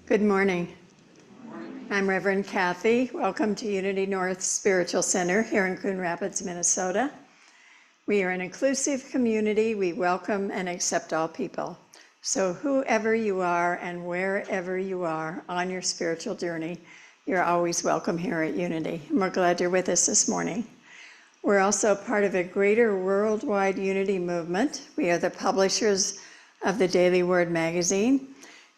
Good morning. I'm Reverend Kathy. Welcome to Unity North Spiritual Center here in Coon Rapids, Minnesota. We are an inclusive community. We welcome and accept all people. So whoever you are and wherever you are on your spiritual journey, you're always welcome here at Unity. And we're glad you're with us this morning. We're also part of a greater worldwide Unity movement. We are the publishers of the Daily Word magazine.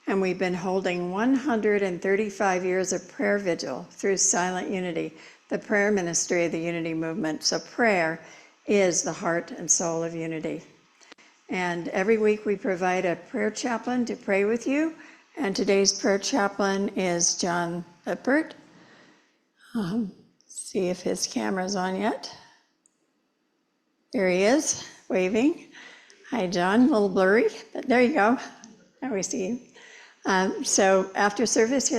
And we've been holding 135 years of prayer vigil through Silent Unity, the prayer ministry of the Unity movement. So prayer is the heart and soul of Unity. And every week we provide a prayer chaplain to pray with you. And today's prayer chaplain is John Lippert. See if his camera's on yet. There he is, waving. Hi, John, a little blurry, but there you go. Now we see you. So after service,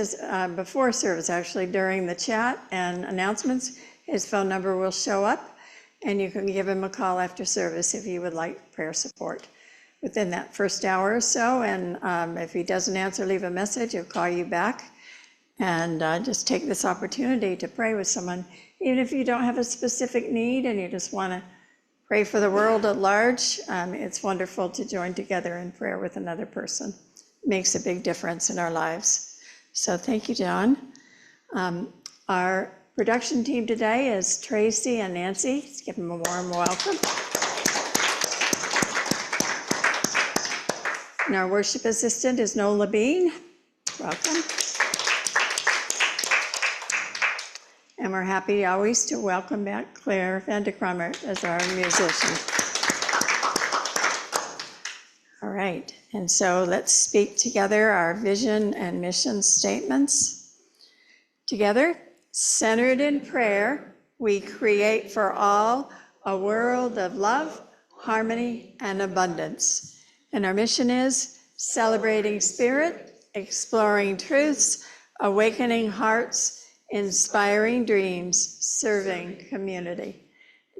before service actually, during the chat and announcements, his phone number will show up and you can give him a call after service if you would like prayer support within that first hour or so. And if he doesn't answer, leave a message, he'll call you back. And just take this opportunity to pray with someone. Even if you don't have a specific need and you just want to pray for the world at large, it's wonderful to join together in prayer with another person. Makes a big difference in our lives. So thank you, John. Our production team today is Tracy and Nancy. Let's give them a warm welcome. And our worship assistant is Nola Bean. Welcome. And we're happy always to welcome back Claire Van de Krummert as our musician. All right, and so let's speak together our vision and mission statements. Together, centered in prayer, we create for all a world of love, harmony, and abundance. And our mission is celebrating spirit, exploring truths, awakening hearts, inspiring dreams, serving community.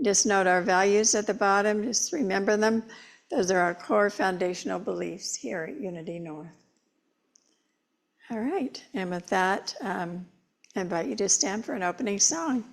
Just note our values at the bottom, just remember them. Those are our core foundational beliefs here at Unity North. All right, and with that, I invite you to stand for an opening song.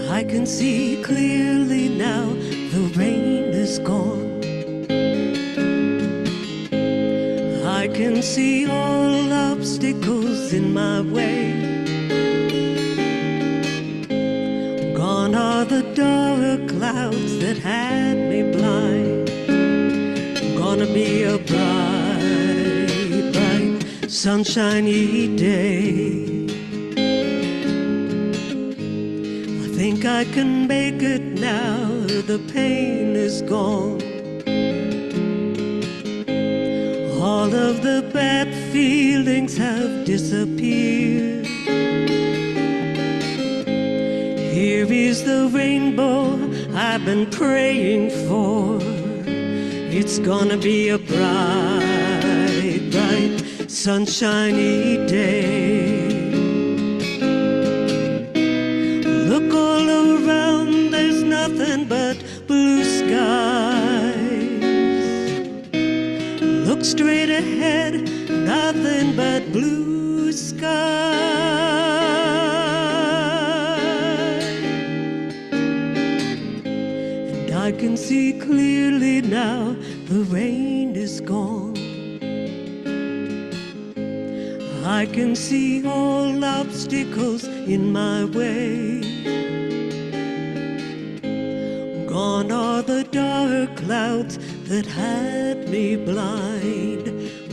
I can see clearly now the rain is gone. I can see all obstacles in my way. Gone are the dark clouds that had me blind. Gonna be a bright, bright, sunshiny day. I think I can make it now, the pain is gone. All of the bad feelings have disappeared. Here is the rainbow I've been praying for. It's gonna be a bright, bright, sunshiny day. Look all around, there's nothing but blue skies. Look straight ahead, nothing but blue skies. And I can see clearly now the rain is gone. I can see all obstacles in my way. Gone are the dark clouds that had me blind.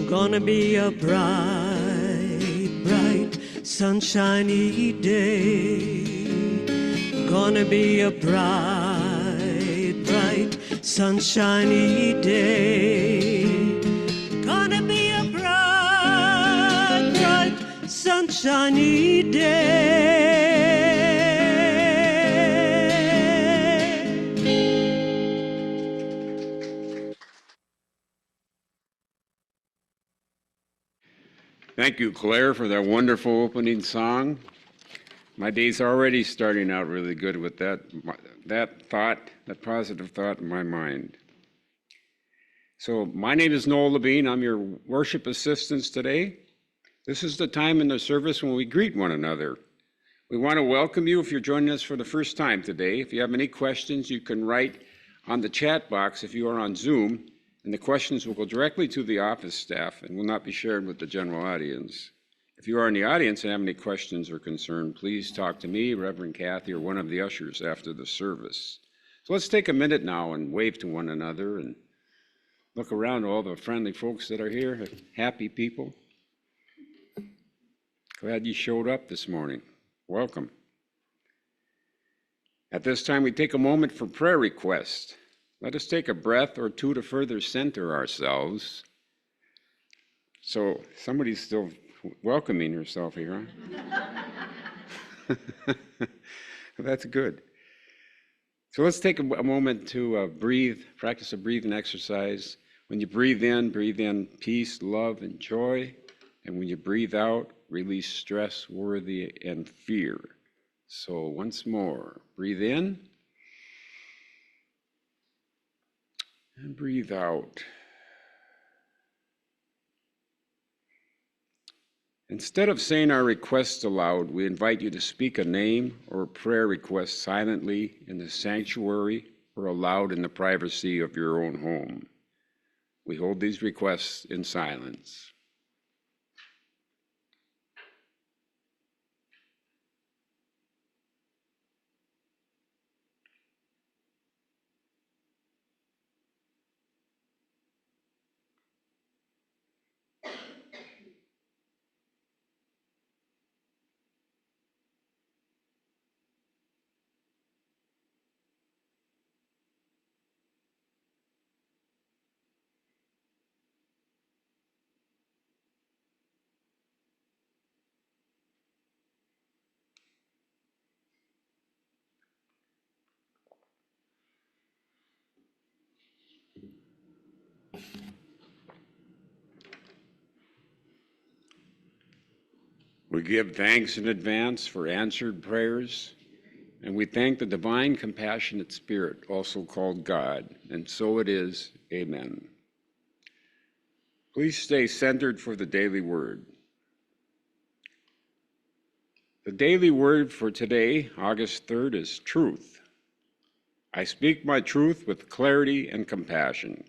Gonna be a bright, bright, sunshiny day. Gonna be a bright, bright, sunshiny day. Gonna be a bright, bright, sunshiny day. Thank you, Claire, for that wonderful opening song. My day's already starting out really good with that positive thought in my mind. So my name is Noel Levine. I'm your worship assistant today. This is the time in the service when we greet one another. We want to welcome you if you're joining us for the first time today. If you have any questions, you can write on the chat box if you are on Zoom, and the questions will go directly to the office staff and will not be shared with the general audience. If you are in the audience and have any questions or concern, please talk to me, Reverend Kathy, or one of the ushers after the service. So let's take a minute now and wave to one another and look around at all the friendly folks that are here, happy people. Glad you showed up this morning. Welcome. At this time, we take a moment for prayer requests. Let us take a breath or two to further center ourselves. So somebody's still welcoming herself here, huh? That's good. So let's take a moment to breathe, practice a breathing exercise. When you breathe in peace, love, and joy. And when you breathe out, release stress, worry, and fear. So once more, breathe in and breathe out. Instead of saying our requests aloud, we invite you to speak a name or a prayer request silently in the sanctuary or aloud in the privacy of your own home. We hold these requests in silence. We give thanks in advance for answered prayers, and we thank the divine compassionate Spirit, also called God, and so it is, amen. Please stay centered for the daily word. The daily word for today, August 3rd, is truth. I speak my truth with clarity and compassion.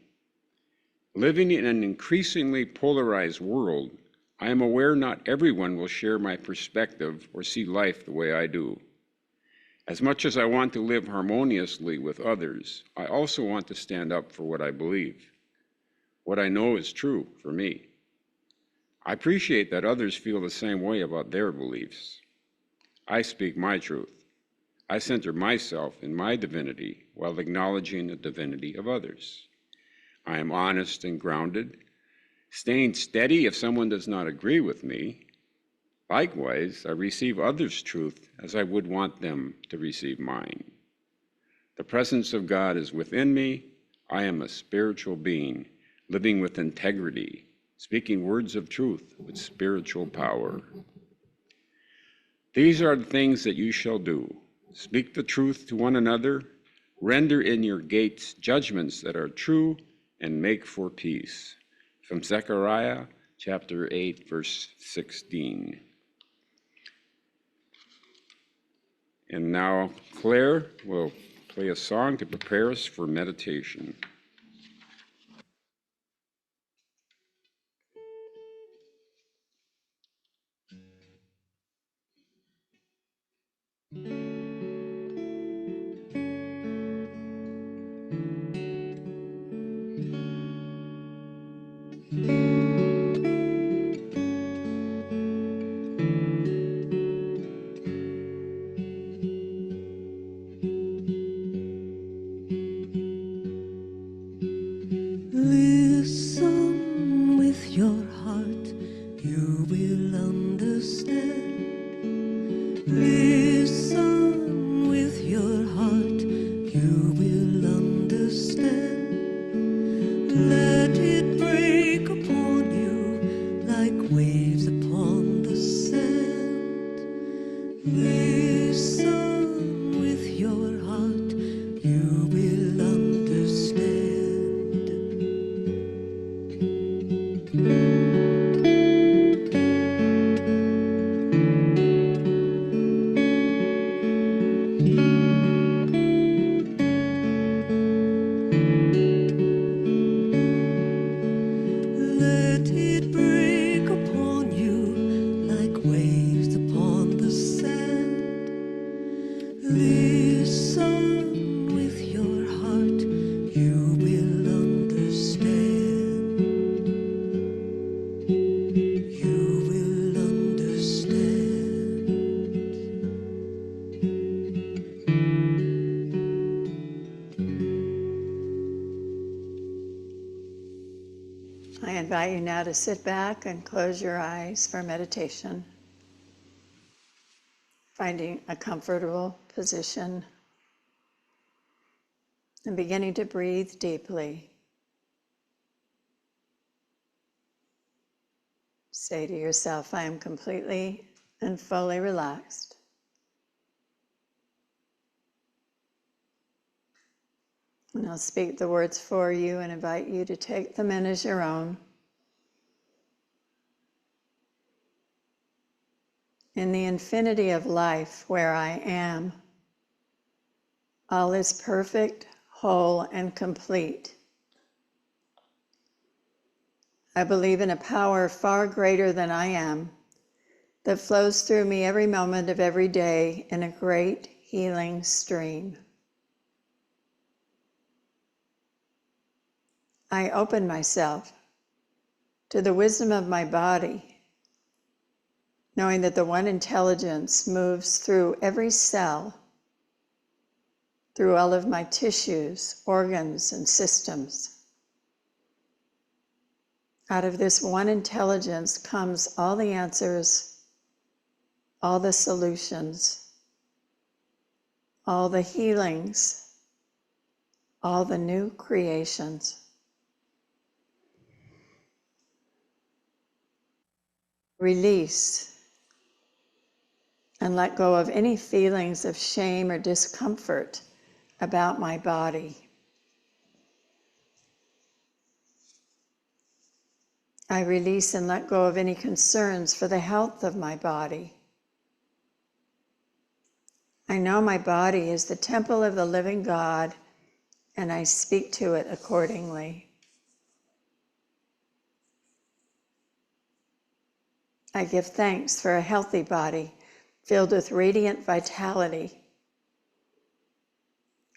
Living in an increasingly polarized world, I am aware not everyone will share my perspective or see life the way I do. As much as I want to live harmoniously with others, I also want to stand up for what I believe, what I know is true for me. I appreciate that others feel the same way about their beliefs. I speak my truth. I center myself in my divinity while acknowledging the divinity of others. I am honest and grounded, staying steady if someone does not agree with me. Likewise, I receive others' truth as I would want them to receive mine. The presence of God is within me. I am a spiritual being, living with integrity, speaking words of truth with spiritual power. These are the things that you shall do. Speak the truth to one another, render in your gates judgments that are true, and make for peace. From Zechariah chapter 8, verse 16. And now Claire will play a song to prepare us for meditation. Listen with your heart, you will understand. Listen with your heart, you will understand. Let it break apart. Let it break upon you like waves upon the sand. Listen with your heart, you will understand. You will understand. I invite you now to sit back and close your eyes for meditation, finding a comfortable position and beginning to breathe deeply. Say to yourself, I am completely and fully relaxed. And I'll speak the words for you and invite you to take them in as your own. In the infinity of life where I am, all is perfect, whole, and complete. I believe in a power far greater than I am that flows through me every moment of every day in a great healing stream. I open myself to the wisdom of my body, knowing that the one intelligence moves through every cell, through all of my tissues, organs, and systems. Out of this one intelligence comes all the answers, all the solutions, all the healings, all the new creations. Release and let go of any feelings of shame or discomfort about my body. I release and let go of any concerns for the health of my body. I know my body is the temple of the living God, and I speak to it accordingly. I give thanks for a healthy body filled with radiant vitality.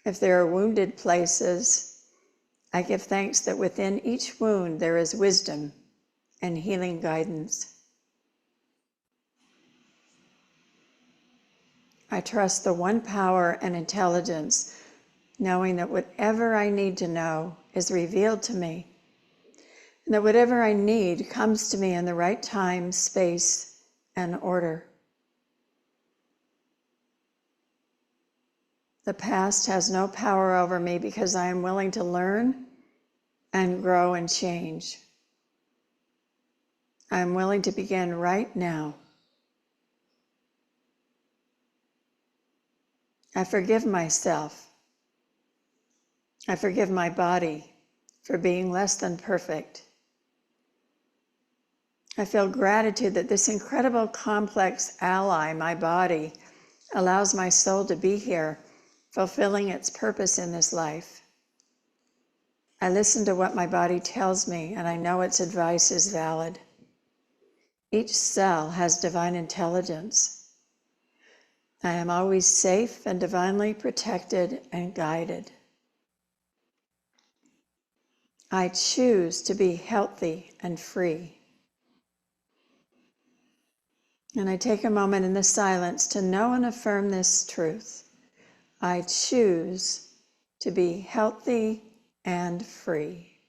If there are wounded places, I give thanks that within each wound there is wisdom and healing guidance. I trust the one power and intelligence, knowing that whatever I need to know is revealed to me, and that whatever I need comes to me in the right time, space, and order. The past has no power over me because I am willing to learn and grow and change. I am willing to begin right now. I forgive myself. I forgive my body for being less than perfect. I feel gratitude that this incredible complex ally, my body, allows my soul to be here, fulfilling its purpose in this life. I listen to what my body tells me, and I know its advice is valid. Each cell has divine intelligence. I am always safe and divinely protected and guided. I choose to be healthy and free. And I take a moment in the silence to know and affirm this truth. I choose to be healthy and free.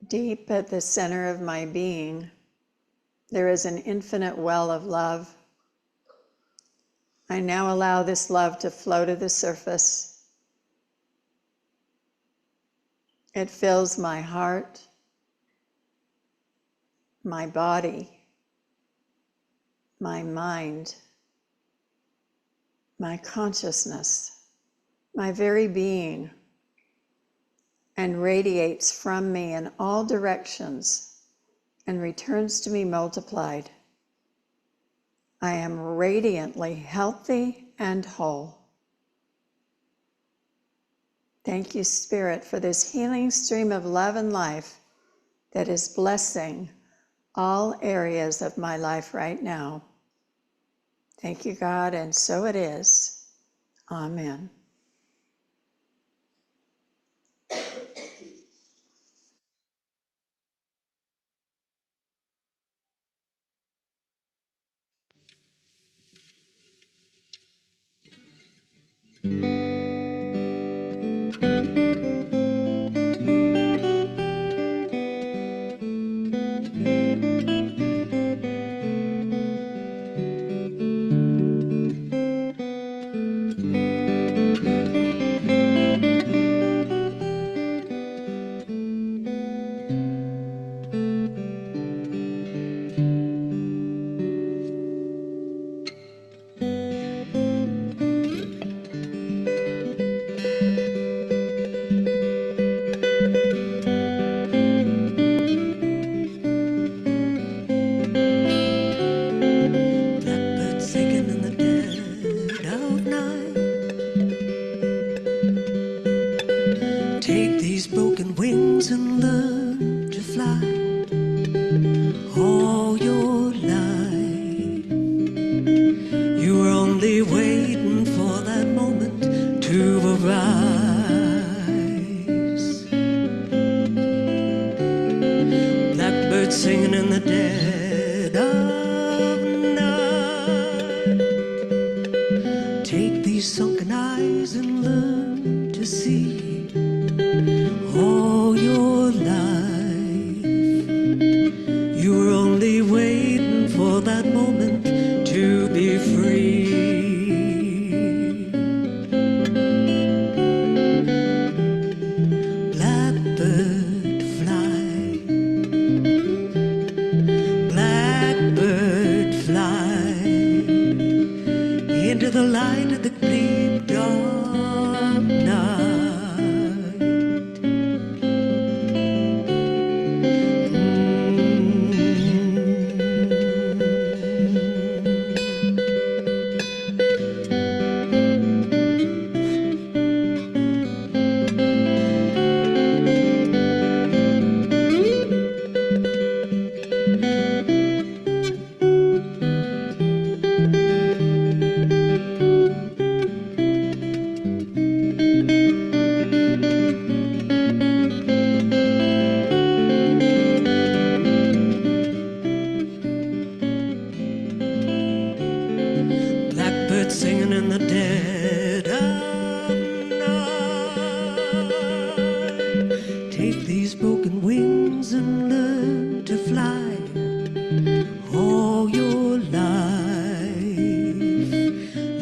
Deep at the center of my being, there is an infinite well of love. I now allow this love to flow to the surface. It fills my heart, my body, my mind, my consciousness, my very being, and radiates from me in all directions and returns to me multiplied. I am radiantly healthy and whole. Thank you, Spirit, for this healing stream of love and life that is blessing all areas of my life right now. Thank you, God, and so it is. Amen. Blackbird singing in the dead of night. Take these broken wings and learn to fly. All your life you were only waiting for that moment to arise. Blackbird singing in the dead of night. Take these sunken eyes and learn to see. All your life you were only waiting for that moment to be free. Blackbird fly, blackbird fly into the light of the deep dark night. Blackbird singing in the dead of night. Take these broken wings and learn to fly. All your life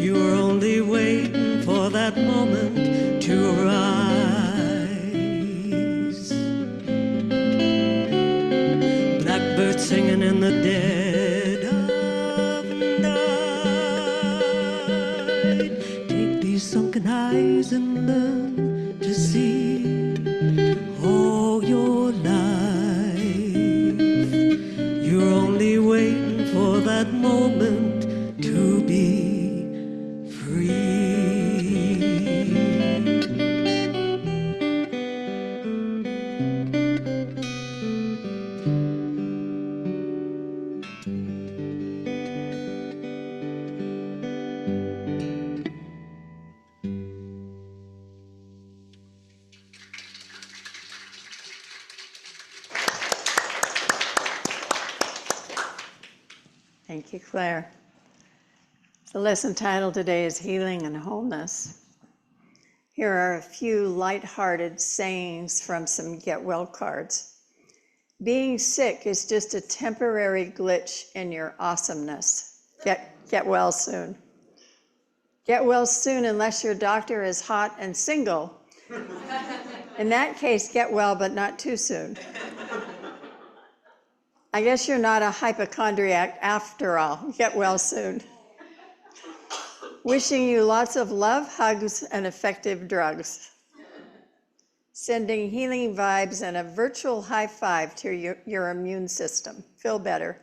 you were only waiting for that moment to arise. Blackbird singing in the dead of night. Take these sunken eyes and learn to see. All your life you're only waiting for that moment to be free. Thank you, Claire. The lesson title today is Healing and Wholeness. Here are a few lighthearted sayings from some get well cards. Being sick is just a temporary glitch in your awesomeness. Get well soon. Get well soon unless your doctor is hot and single. In that case, get well, but not too soon. I guess you're not a hypochondriac after all. Get well soon. Wishing you lots of love, hugs, and effective drugs. Sending healing vibes and a virtual high five to your immune system. Feel better.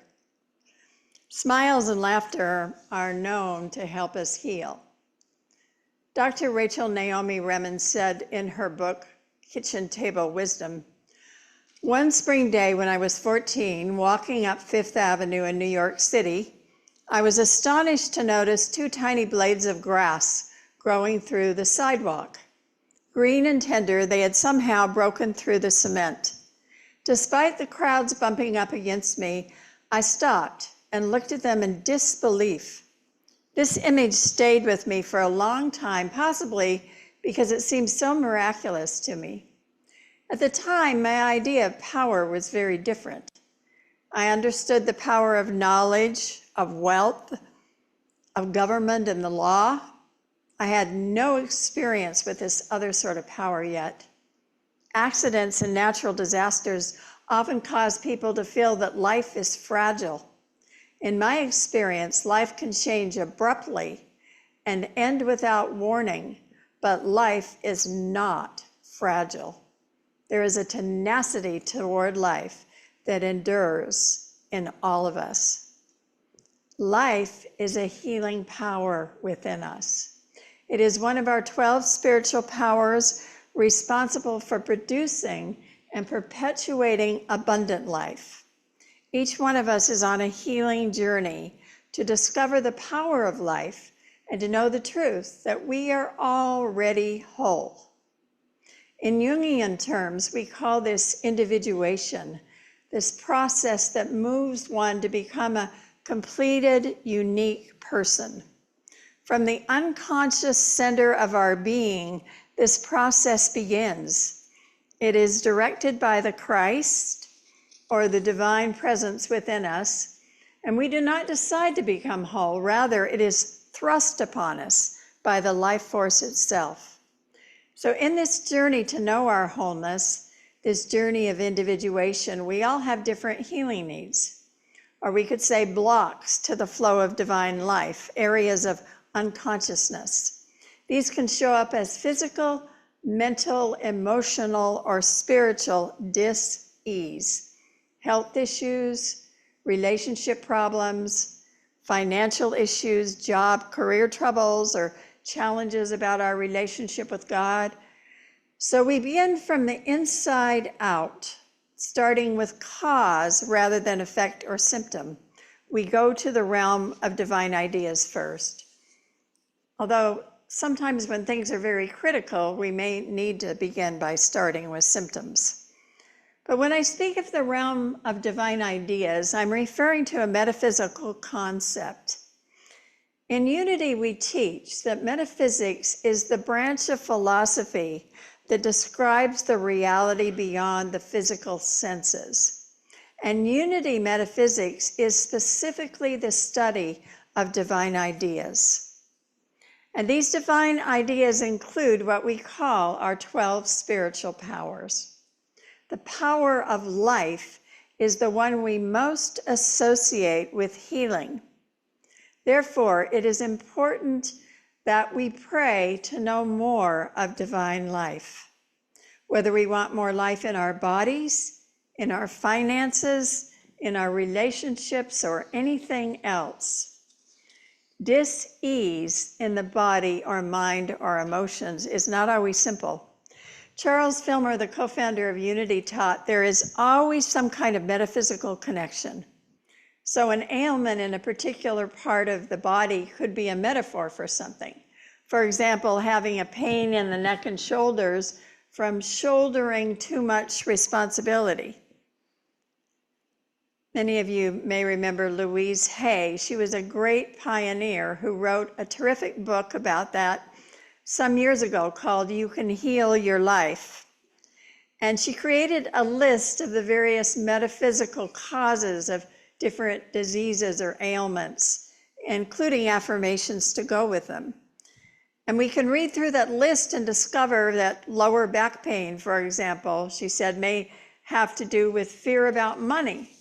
Smiles and laughter are known to help us heal. Dr. Rachel Naomi Remen said in her book, Kitchen Table Wisdom, one spring day when I was 14, walking up Fifth Avenue in New York City, I was astonished to notice two tiny blades of grass growing through the sidewalk. Green and tender, they had somehow broken through the cement. Despite the crowds bumping up against me, I stopped and looked at them in disbelief. This image stayed with me for a long time, possibly because it seemed so miraculous to me. At the time, my idea of power was very different. I understood the power of knowledge, of wealth, of government and the law. I had no experience with this other sort of power yet. Accidents and natural disasters often cause people to feel that life is fragile. In my experience, life can change abruptly and end without warning, but life is not fragile. There is a tenacity toward life that endures in all of us. Life is a healing power within us. It is one of our 12 spiritual powers responsible for producing and perpetuating abundant life. Each one of us is on a healing journey to discover the power of life and to know the truth that we are already whole. In Jungian terms, we call this individuation, this process that moves one to become a completed, unique person. From the unconscious center of our being, this process begins. It is directed by the Christ, or the divine presence within us, and we do not decide to become whole. Rather, it is thrust upon us by the life force itself. So in this journey to know our wholeness, this journey of individuation, we all have different healing needs, or we could say blocks to the flow of divine life, areas of unconsciousness. These can show up as physical, mental, emotional, or spiritual dis-ease. Health issues, relationship problems, financial issues, job, career troubles, or challenges about our relationship with God. So we begin from the inside out, starting with cause rather than effect or symptom. We go to the realm of divine ideas first. Although sometimes when things are very critical, we may need to begin by starting with symptoms. But when I speak of the realm of divine ideas, I'm referring to a metaphysical concept. In Unity, we teach that metaphysics is the branch of philosophy that describes the reality beyond the physical senses. And Unity metaphysics is specifically the study of divine ideas. And these divine ideas include what we call our 12 spiritual powers. The power of life is the one we most associate with healing. Therefore, it is important that we pray to know more of divine life. Whether we want more life in our bodies, in our finances, in our relationships, or anything else. Dis-ease in the body or mind or emotions is not always simple. Charles Filmer, the co-founder of Unity, taught there is always some kind of metaphysical connection. So an ailment in a particular part of the body could be a metaphor for something. For example, having a pain in the neck and shoulders from shouldering too much responsibility. Many of you may remember Louise Hay. She was a great pioneer who wrote a terrific book about that some years ago called You Can Heal Your Life. And she created a list of the various metaphysical causes of different diseases or ailments, including affirmations to go with them. And we can read through that list and discover that lower back pain, for example, she said, may have to do with fear about money.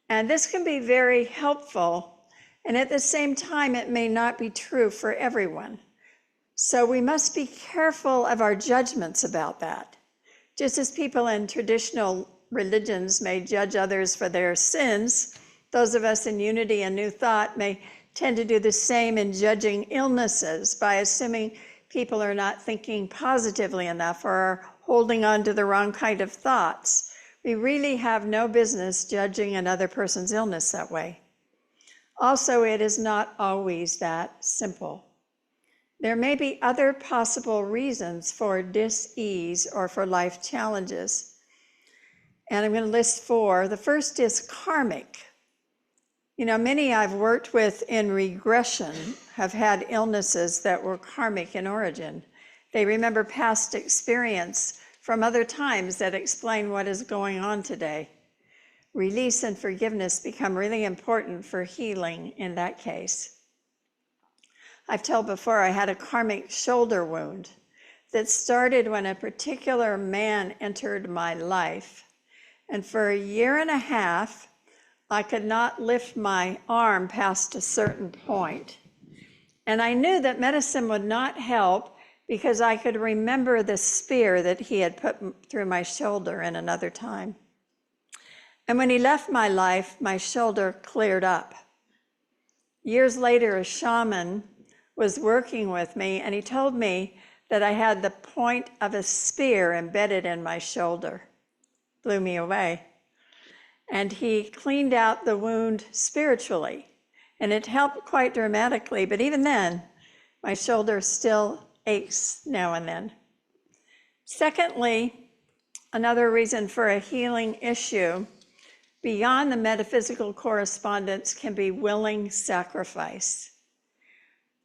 And this can be very helpful. And at the same time, it may not be true for everyone. So we must be careful of our judgments about that. Just as people in traditional religions may judge others for their sins, those of us in Unity and New Thought may tend to do the same in judging illnesses by assuming people are not thinking positively enough or are holding on to the wrong kind of thoughts. We really have no business judging another person's illness that way. Also, it is not always that simple. There may be other possible reasons for dis-ease or for life challenges. And I'm going to list 4. The first is karmic. You know, many I've worked with in regression have had illnesses that were karmic in origin. They remember past experience from other times that explain what is going on today. Release and forgiveness become really important for healing in that case. I've told before I had a karmic shoulder wound that started when a particular man entered my life. And for 1.5 years, I could not lift my arm past a certain point. And I knew that medicine would not help because I could remember the spear that he had put through my shoulder in another time. And when he left my life, my shoulder cleared up. Years later, a shaman was working with me, and he told me that I had the point of a spear embedded in my shoulder. Blew me away. And he cleaned out the wound spiritually, and it helped quite dramatically, but even then, my shoulder still aches now and then. Secondly, another reason for a healing issue beyond the metaphysical correspondence can be willing sacrifice.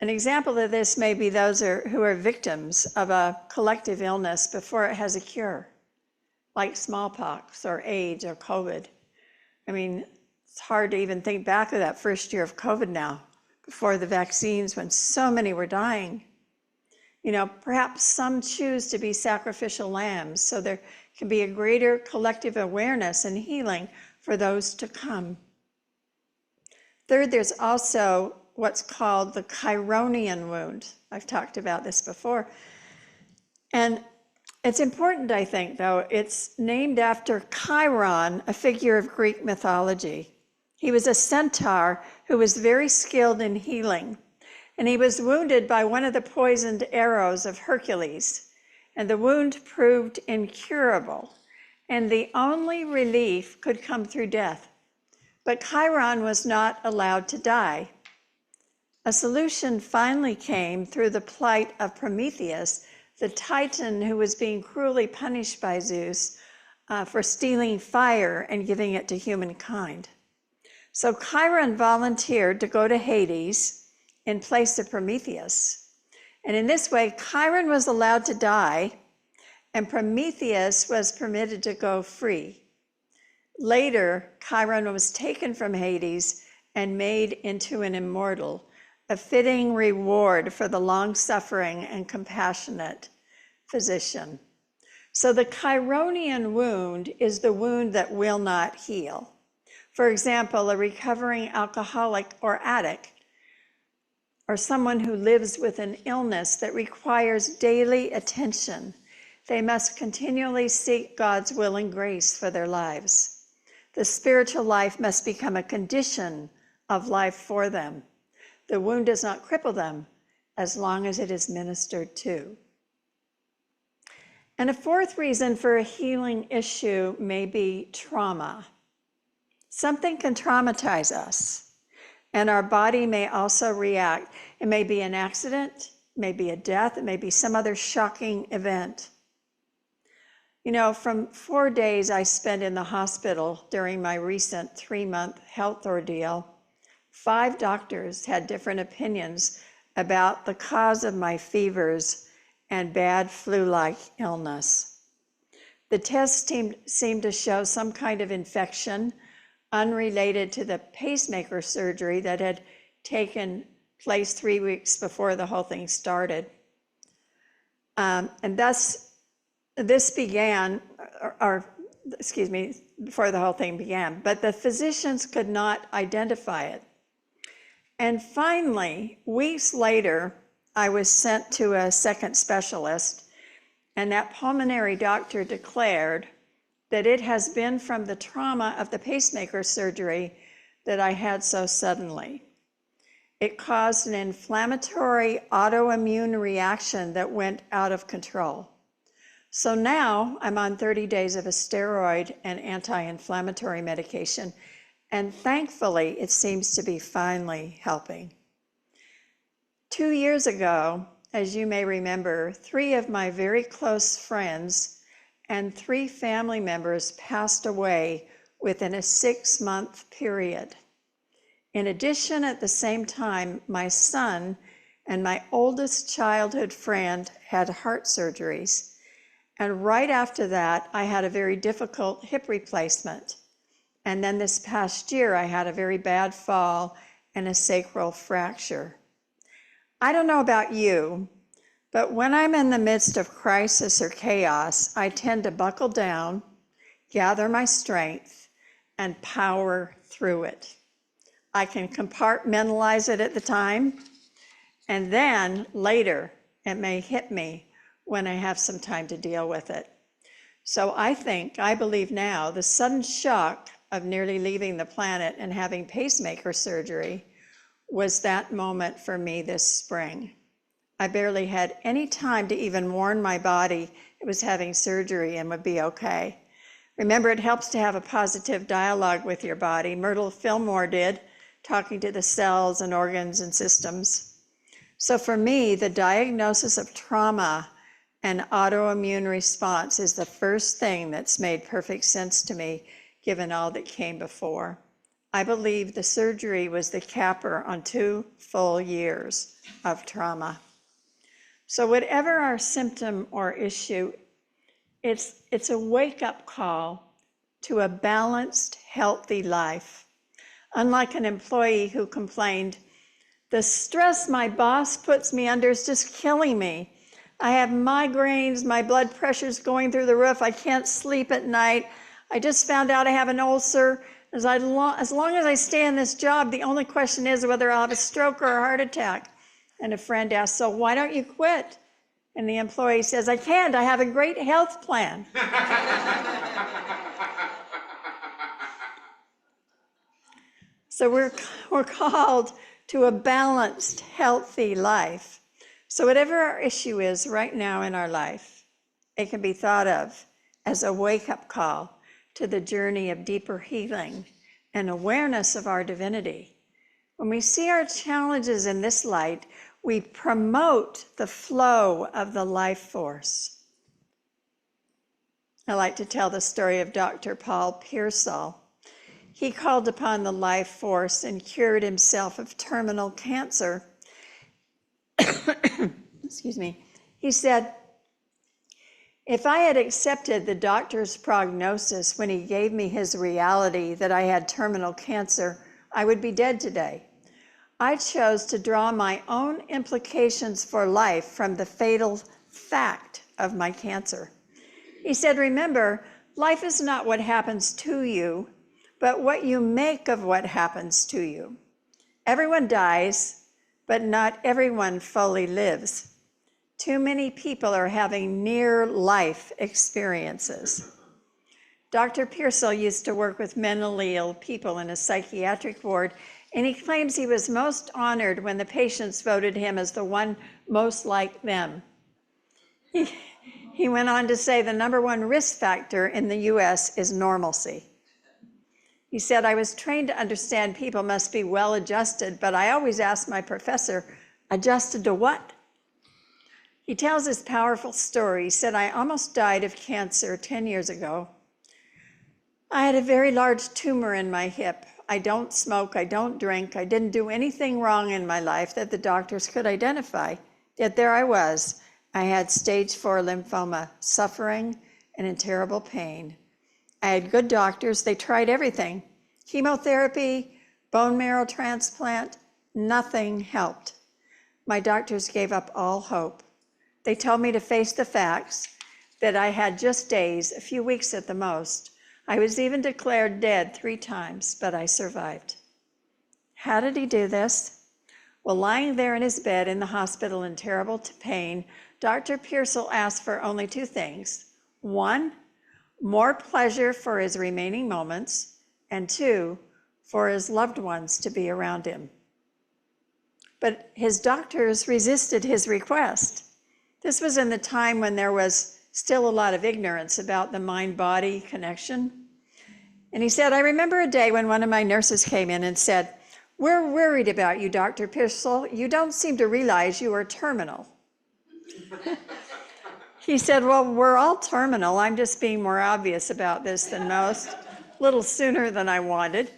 An example of this may be those who are victims of a collective illness before it has a cure, like smallpox or AIDS or COVID. I mean, it's hard to even think back to that first year of COVID now, before the vaccines, when so many were dying. You know, perhaps some choose to be sacrificial lambs, so there can be a greater collective awareness and healing for those to come. Third, there's also what's called the Chironian wound. I've talked about this before. And it's important, I think, though. It's named after Chiron, a figure of Greek mythology. He was a centaur who was very skilled in healing. And he was wounded by one of the poisoned arrows of Hercules. And the wound proved incurable. And the only relief could come through death. But Chiron was not allowed to die. A solution finally came through the plight of Prometheus, the Titan who was being cruelly punished by Zeus for stealing fire and giving it to humankind. So Chiron volunteered to go to Hades in place of Prometheus. And in this way, Chiron was allowed to die, and Prometheus was permitted to go free. Later, Chiron was taken from Hades and made into an immortal, a fitting reward for the long-suffering and compassionate physician. So the Chironian wound is the wound that will not heal. For example, a recovering alcoholic or addict, or someone who lives with an illness that requires daily attention, they must continually seek God's will and grace for their lives. The spiritual life must become a condition of life for them. The wound does not cripple them as long as it is ministered to. And a fourth reason for a healing issue may be trauma. Something can traumatize us, and our body may also react. It may be an accident, it may be a death, it may be some other shocking event. You know, from 4 days I spent in the hospital during my recent 3-month health ordeal, 5 doctors had different opinions about the cause of my fevers and bad flu-like illness. The test seemed to show some kind of infection unrelated to the pacemaker surgery that had taken place 3 weeks before the whole thing started. And thus, this began, before the whole thing began, but the physicians could not identify it. And finally, weeks later, I was sent to a second specialist, and that pulmonary doctor declared that it has been from the trauma of the pacemaker surgery that I had so suddenly. It caused an inflammatory autoimmune reaction that went out of control. So now I'm on 30 days of a steroid and anti-inflammatory medication, and thankfully it seems to be finally helping. 2 years ago, as you may remember, 3 of my very close friends and 3 family members passed away within a 6-month period. In addition, at the same time, my son and my oldest childhood friend had heart surgeries. And right after that, I had a very difficult hip replacement. And then this past year, I had a very bad fall and a sacral fracture. I don't know about you, but when I'm in the midst of crisis or chaos, I tend to buckle down, gather my strength, and power through it. I can compartmentalize it at the time, and then later it may hit me when I have some time to deal with it. So I believe now, the sudden shock of nearly leaving the planet and having pacemaker surgery was that moment for me this spring. I barely had any time to even warn my body it was having surgery and would be okay. Remember, it helps to have a positive dialogue with your body. Myrtle Fillmore did, talking to the cells and organs and systems. So for me, the diagnosis of trauma and autoimmune response is the first thing that's made perfect sense to me, given all that came before. I believe the surgery was the capper on 2 full years of trauma. So whatever our symptom or issue, it's a wake-up call to a balanced, healthy life. Unlike an employee who complained, "The stress my boss puts me under is just killing me. I have migraines, my blood pressure's going through the roof, I can't sleep at night. I just found out I have an ulcer. As long as I stay in this job, the only question is whether I'll have a stroke or a heart attack." And a friend asked, "So why don't you quit?" And the employee says, "I can't, I have a great health plan." So we're called to a balanced, healthy life. So whatever our issue is right now in our life, it can be thought of as a wake-up call to the journey of deeper healing and awareness of our divinity. When we see our challenges in this light, we promote the flow of the life force. I like to tell the story of Dr. Paul Pearsall. He called upon the life force and cured himself of terminal cancer. Excuse me. He said, "If I had accepted the doctor's prognosis when he gave me his reality that I had terminal cancer, I would be dead today. I chose to draw my own implications for life from the fatal fact of my cancer." He said, "Remember, life is not what happens to you, but what you make of what happens to you. Everyone dies, but not everyone fully lives. Too many people are having near-life experiences." Dr. Pearsall used to work with mentally ill people in a psychiatric ward, and he claims he was most honored when the patients voted him as the one most like them. He went on to say the #1 risk factor in the US is normalcy. He said, "I was trained to understand people must be well adjusted, but I always asked my professor, adjusted to what?" He tells his powerful story. He said, "I almost died of cancer 10 years ago. I had a very large tumor in my hip. I don't smoke, I don't drink, I didn't do anything wrong in my life that the doctors could identify. Yet there I was. I had stage 4 lymphoma, suffering and in terrible pain. I had good doctors. They tried everything. Chemotherapy, bone marrow transplant, nothing helped. My doctors gave up all hope. They told me to face the facts, that I had just days, a few weeks at the most. I was even declared dead 3 times, but I survived. How did he do this? Well, lying there in his bed in the hospital in terrible pain, Dr. Pearsall asked for only 2 things. 1, more pleasure for his remaining moments, and 2, for his loved ones to be around him. But his doctors resisted his request. This was in the time when there was still a lot of ignorance about the mind-body connection. And he said, I remember a day when one of my nurses came in and said, we're worried about you, Dr. Pearsall. You don't seem to realize you are terminal. He said, well, we're all terminal. I'm just being more obvious about this than most, a little sooner than I wanted.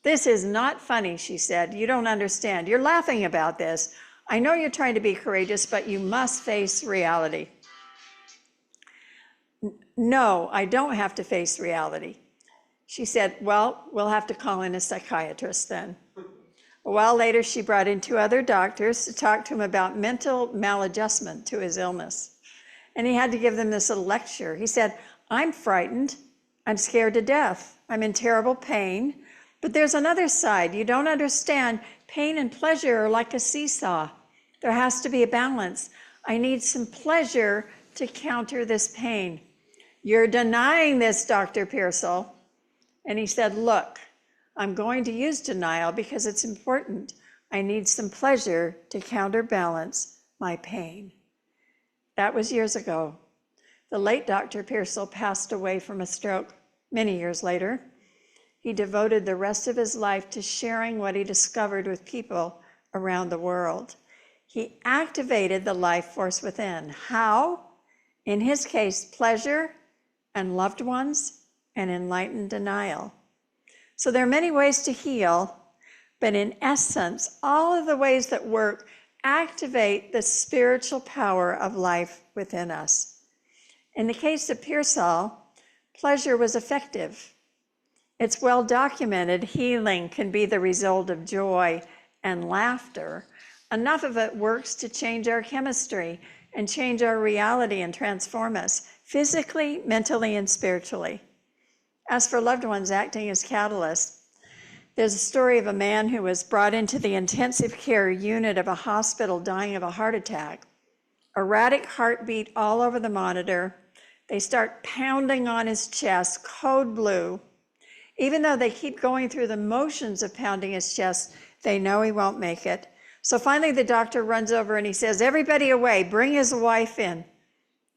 This is not funny, she said. You don't understand. You're laughing about this. I know you're trying to be courageous, but you must face reality. No, I don't have to face reality. She said, well, we'll have to call in a psychiatrist then. A while later, she brought in 2 other doctors to talk to him about mental maladjustment to his illness. And he had to give them this little lecture. He said, I'm frightened. I'm scared to death. I'm in terrible pain. But there's another side. You don't understand. Pain and pleasure are like a seesaw. There has to be a balance. I need some pleasure to counter this pain. You're denying this, Dr. Pearsall. And he said, look, I'm going to use denial because it's important. I need some pleasure to counterbalance my pain. That was years ago. The late Dr. Pearsall passed away from a stroke many years later. He devoted the rest of his life to sharing what he discovered with people around the world. He activated the life force within. How? In his case, pleasure and loved ones and enlightened denial. So there are many ways to heal, but in essence, all of the ways that work activate the spiritual power of life within us. In the case of Pearsall, pleasure was effective. It's well documented healing can be the result of joy and laughter. Enough of it works to change our chemistry and change our reality and transform us physically, mentally, and spiritually. As for loved ones acting as catalysts, there's a story of a man who was brought into the intensive care unit of a hospital dying of a heart attack. Erratic heartbeat all over the monitor. They start pounding on his chest, code blue. Even though they keep going through the motions of pounding his chest, they know he won't make it. So finally the doctor runs over and he says, everybody away, bring his wife in.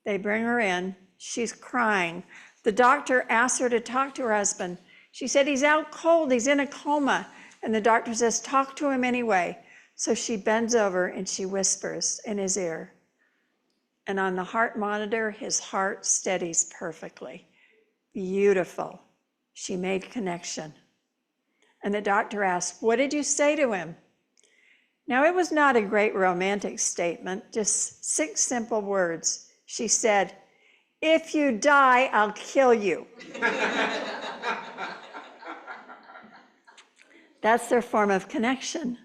They bring her in. She's crying. The doctor asks her to talk to her husband. She said, he's out cold, he's in a coma. And the doctor says, talk to him anyway. So she bends over and she whispers in his ear. And on the heart monitor, his heart steadies perfectly. Beautiful. She made connection. And the doctor asked, what did you say to him? Now, it was not a great romantic statement, just 6 simple words. She said, if you die, I'll kill you. That's their form of connection.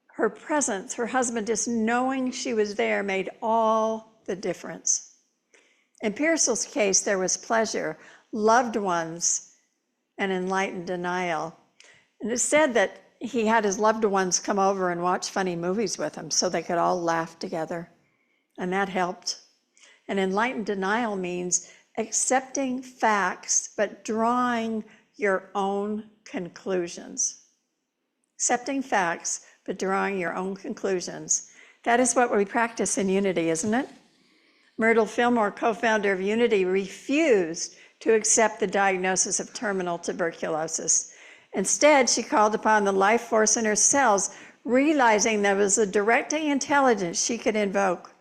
Her presence, her husband just knowing she was there made all the difference. In Pearsall's case, there was pleasure, loved ones, and enlightened denial. And it's said that he had his loved ones come over and watch funny movies with him so they could all laugh together. And that helped. And enlightened denial means accepting facts, but drawing your own conclusions. Accepting facts, but drawing your own conclusions. That is what we practice in Unity, isn't it? Myrtle Fillmore, co-founder of Unity, refused to accept the diagnosis of terminal tuberculosis. Instead, she called upon the life force in her cells, realizing there was a directing intelligence she could invoke.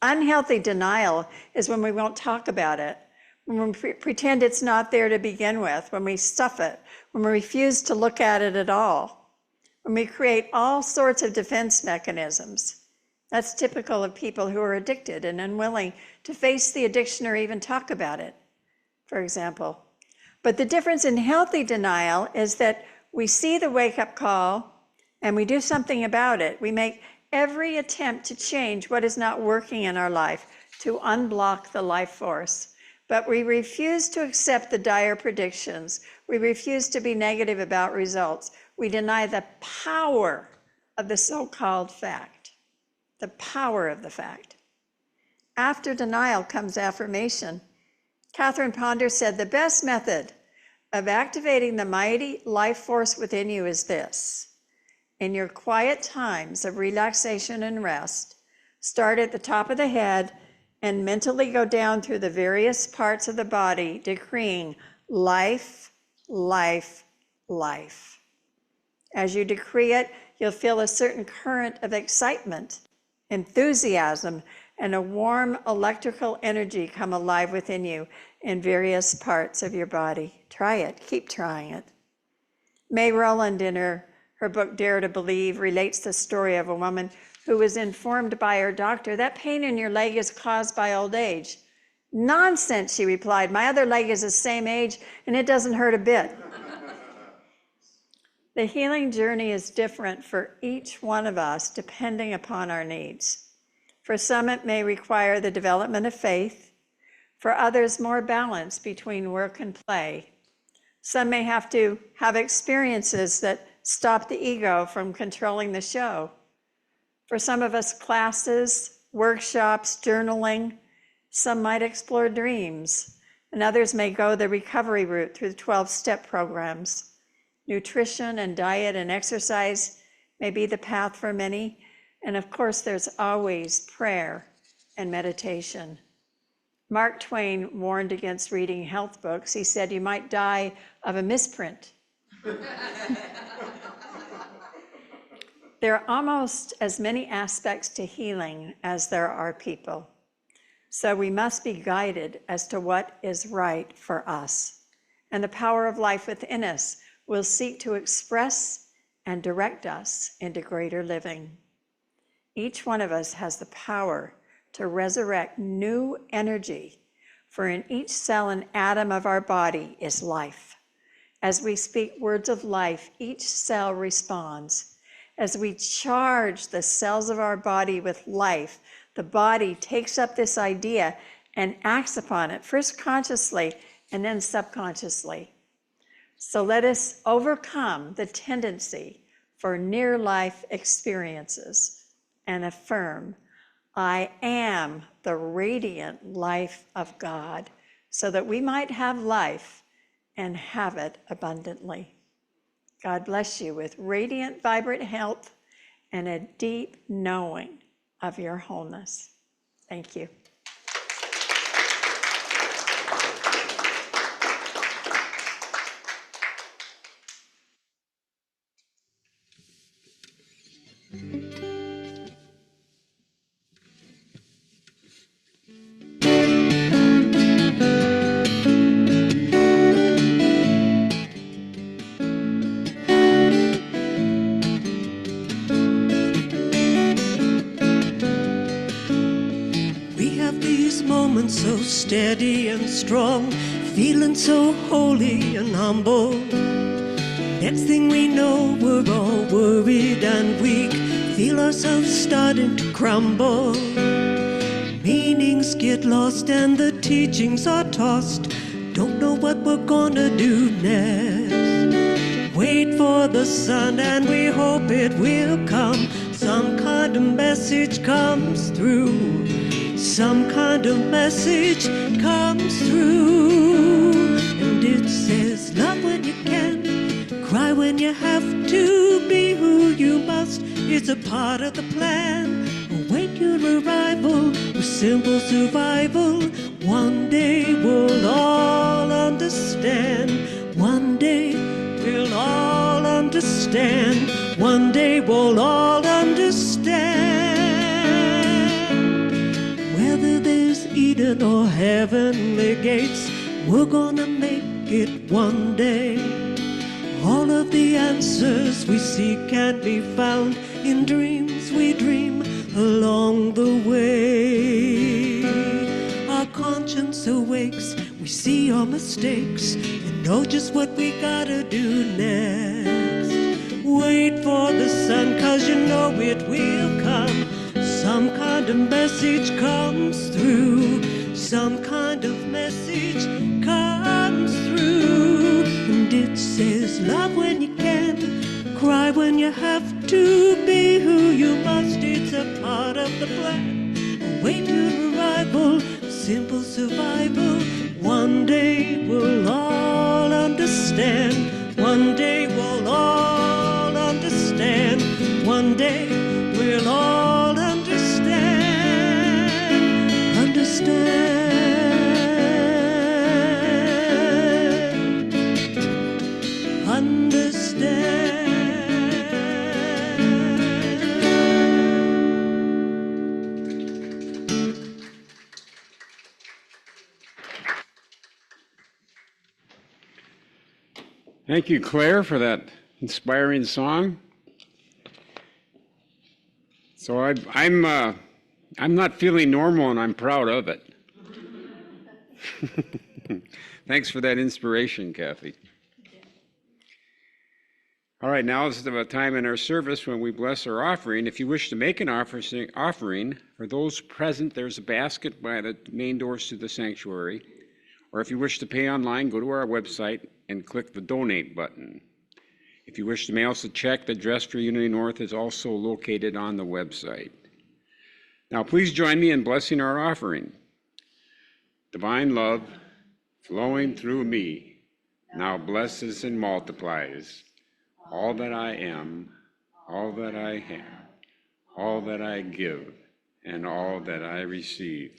Unhealthy denial is when we won't talk about it, when we pretend it's not there to begin with, when we stuff it, when we refuse to look at it at all, when we create all sorts of defense mechanisms. That's typical of people who are addicted and unwilling to face the addiction or even talk about it, for example. But the difference in healthy denial is that we see the wake-up call and we do something about it. We make every attempt to change what is not working in our life, to unblock the life force. But we refuse to accept the dire predictions. We refuse to be negative about results. We deny the power of the so-called fact, the power of the fact. After denial comes affirmation. Catherine Ponder said, the best method of activating the mighty life force within you is this. In your quiet times of relaxation and rest, start at the top of the head and mentally go down through the various parts of the body, decreeing life, life, life. As you decree it, you'll feel a certain current of excitement, enthusiasm, and a warm electrical energy come alive within you in various parts of your body. Try it. Keep trying it. May Rowland, in her book Dare to Believe, relates the story of a woman who was informed by her doctor, that pain in your leg is caused by old age. Nonsense, she replied. My other leg is the same age and it doesn't hurt a bit. The healing journey is different for each one of us depending upon our needs. For some, it may require the development of faith. For others, more balance between work and play. Some may have to have experiences that stop the ego from controlling the show. For some of us, classes, workshops, journaling. Some might explore dreams, and others may go the recovery route through the 12-step programs. Nutrition and diet and exercise may be the path for many, and of course, there's always prayer and meditation. Mark Twain warned against reading health books. He said you might die of a misprint. There are almost as many aspects to healing as there are people. So we must be guided as to what is right for us. And the power of life within us will seek to express and direct us into greater living. Each one of us has the power to resurrect new energy, for in each cell and atom of our body is life. As we speak words of life, each cell responds. As we charge the cells of our body with life, the body takes up this idea and acts upon it, first consciously and then subconsciously. So let us overcome the tendency for near-life experiences and affirm, I am the radiant life of God, so that we might have life and have it abundantly. God bless you with radiant, vibrant health and a deep knowing of your wholeness. Thank you. So steady and strong, feeling so holy and humble. Next thing we know, we're all worried and weak, feel ourselves starting to crumble. Meanings get lost and the teachings are tossed, don't know what we're gonna do next. Wait for the sun and we hope it will come, some kind of message comes through. Some kind of message comes through, and it says, love when you can, cry when you have to, be who you must, it's a part of the plan. Await your arrival with simple survival. One day we'll all understand. One day we'll all understand. One day we'll all understand. Whether there's Eden or heavenly gates, we're gonna make it one day. All of the answers we seek can be found in dreams we dream. along the way. Our conscience awakes, we see our mistakes, and know just what we gotta do next. Wait for the sun, 'cause you know it will come. Some kind of message comes through. Some kind of message comes through. And it says, love when you can, cry when you have to, be who you must. It's a part of the plan. Await your arrival, simple survival. One day we'll all understand. One day we'll all understand. One day we'll all understand. Understand. Understand. Thank you, Claire, for that inspiring song. So I'm not feeling normal, and I'm proud of it. Thanks for that inspiration, Kathy. All right, now is the time in our service when we bless our offering. If you wish to make an offering, for those present, there's a basket by the main doors to the sanctuary. Or if you wish to pay online, go to our website and click the donate button. If you wish to mail us a check, the address for Unity North is also located on the website. Now, please join me in blessing our offering. Divine love flowing through me now blesses and multiplies all that I am, all that I have, all that I give, and all that I receive.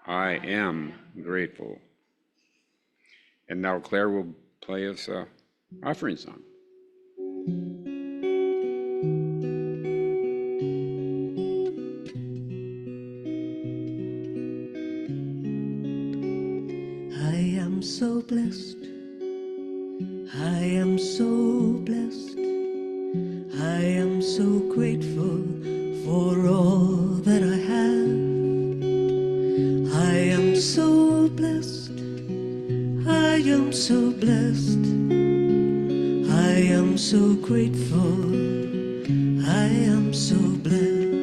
I am grateful. And now Claire will play us an offering song. I am so blessed. I am so blessed. I am so grateful for all that I have. I am so blessed. I am so blessed. I am so grateful. I am so blessed.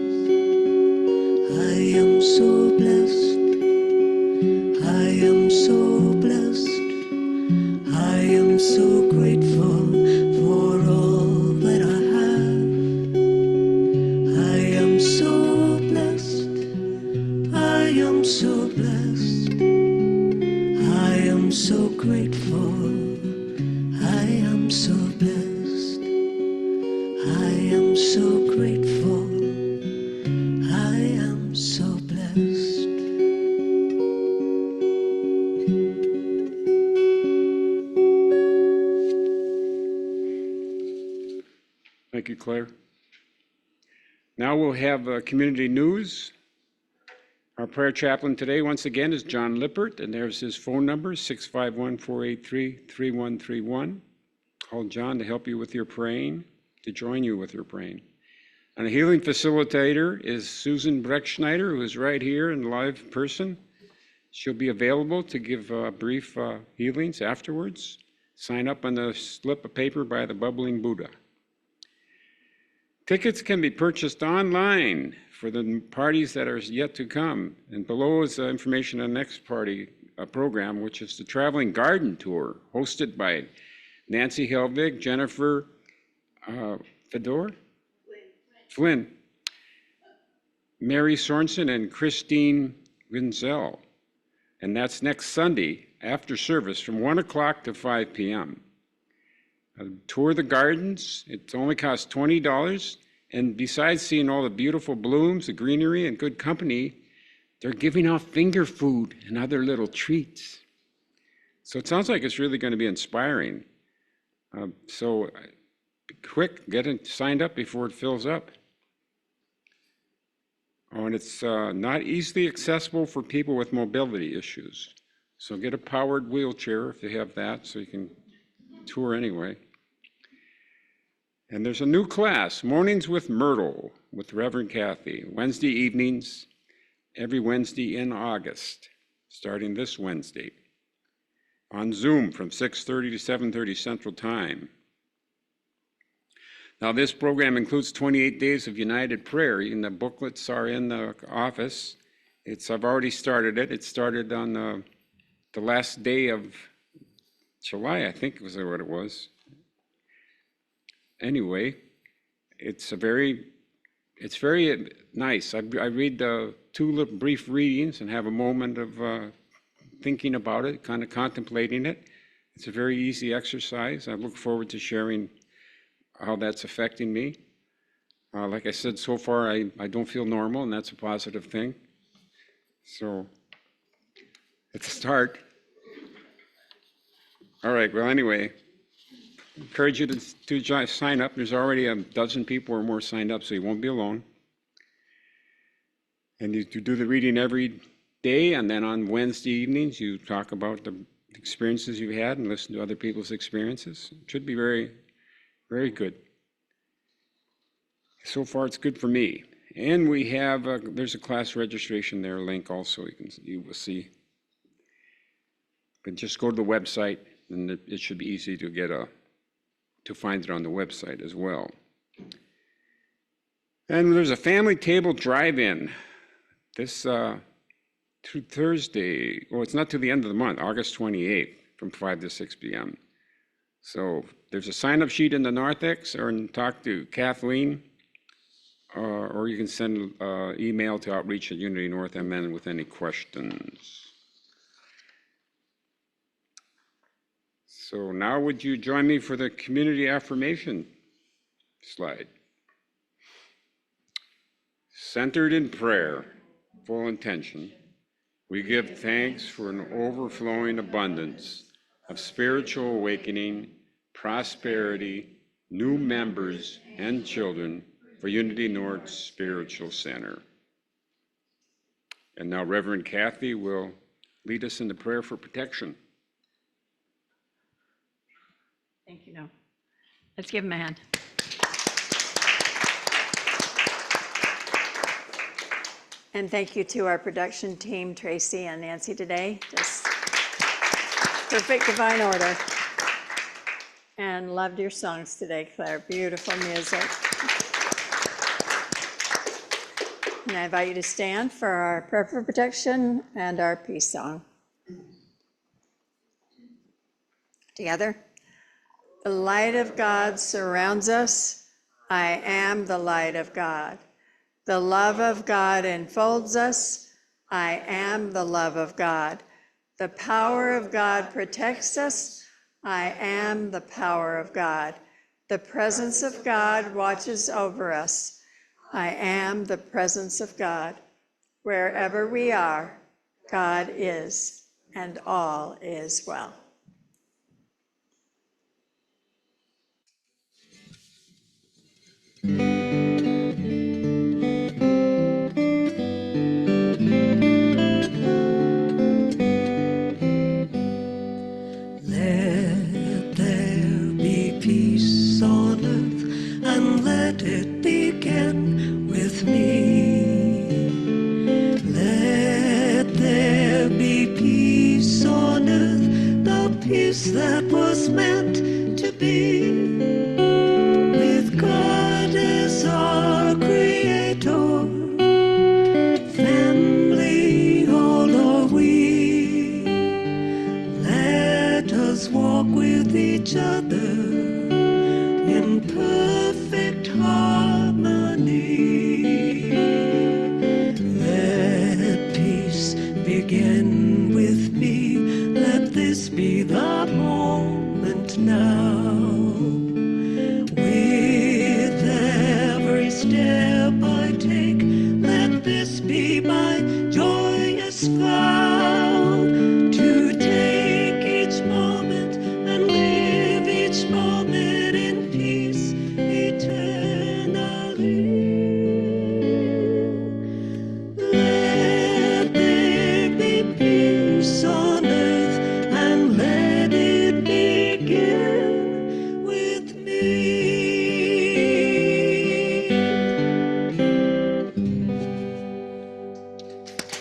I am so blessed. I am so blessed. I am so grateful for all that I have. I am so blessed. I am so blessed. I am so grateful. I am so blessed. I am so grateful. I am so blessed. Thank you, Claire. Now we'll have community news. Our prayer chaplain today, once again, is John Lippert, and there's his phone number, 651-483-3131. Call John to help you with your praying, to join you with your praying. And a healing facilitator is Susan Breckschneider, who is right here in live person. She'll be available to give brief healings afterwards. Sign up on the slip of paper by the Bubbling Buddha. Tickets can be purchased online for the parties that are yet to come. And below is information on the next party program, which is the Traveling Garden Tour, hosted by Nancy Helvig, Jennifer Flynn, Mary Sorensen, and Christine Winzel. And that's next Sunday after service from 1 o'clock to 5 p.m. Tour the gardens. It only costs $20. And besides seeing all the beautiful blooms, the greenery, and good company, they're giving out finger food and other little treats. So it sounds like it's really going to be inspiring. So be quick, get it signed up before it fills up. Oh, and it's not easily accessible for people with mobility issues. So get a powered wheelchair if you have that, so you can tour anyway. And there's a new class, Mornings with Myrtle, with Reverend Kathy, Wednesday evenings, every Wednesday in August, starting this Wednesday, on Zoom from 6:30 to 7:30 Central Time. Now, this program includes 28 days of United Prayer, and the booklets are in the office. I've already started it. It started on the last day of July, I think was what it was. Anyway, it's very nice. I read two little brief readings and have a moment of thinking about it, kind of contemplating it. It's a very easy exercise. I look forward to sharing how that's affecting me. Like I said, so far I don't feel normal, and that's a positive thing. So it's a start. All right, well, anyway, encourage you to sign up. There's already a dozen people or more signed up, so you won't be alone. And you do the reading every day, and then on Wednesday evenings, you talk about the experiences you've had and listen to other people's experiences. It should be very, very good. So far, it's good for me. And we have, there's a class registration there, link also, you will see. But just go to the website, and it should be easy to find it on the website as well. And there's a family table drive-in this through Thursday. Well, it's not to the end of the month, August 28th, from 5 to 6 p.m. So there's a sign-up sheet in the narthex, or talk to Kathleen, or you can send email to outreach@UnityNorthMN with any questions. So now would you join me for the community affirmation slide? Centered in prayer, full intention, we give thanks for an overflowing abundance of spiritual awakening, prosperity, new members and children for Unity North Spiritual Center. And now Reverend Kathy will lead us in the prayer for protection. Thank you, Noah. Let's give him a hand. And thank you to our production team, Tracy and Nancy today. Just perfect divine order. And loved your songs today, Claire. Beautiful music. And I invite you to stand for our prayer for protection and our peace song. Together. The light of God surrounds us. I am the light of God. The love of God enfolds us. I am the love of God. The power of God protects us. I am the power of God. The presence of God watches over us. I am the presence of God. Wherever we are, God is, and all is well.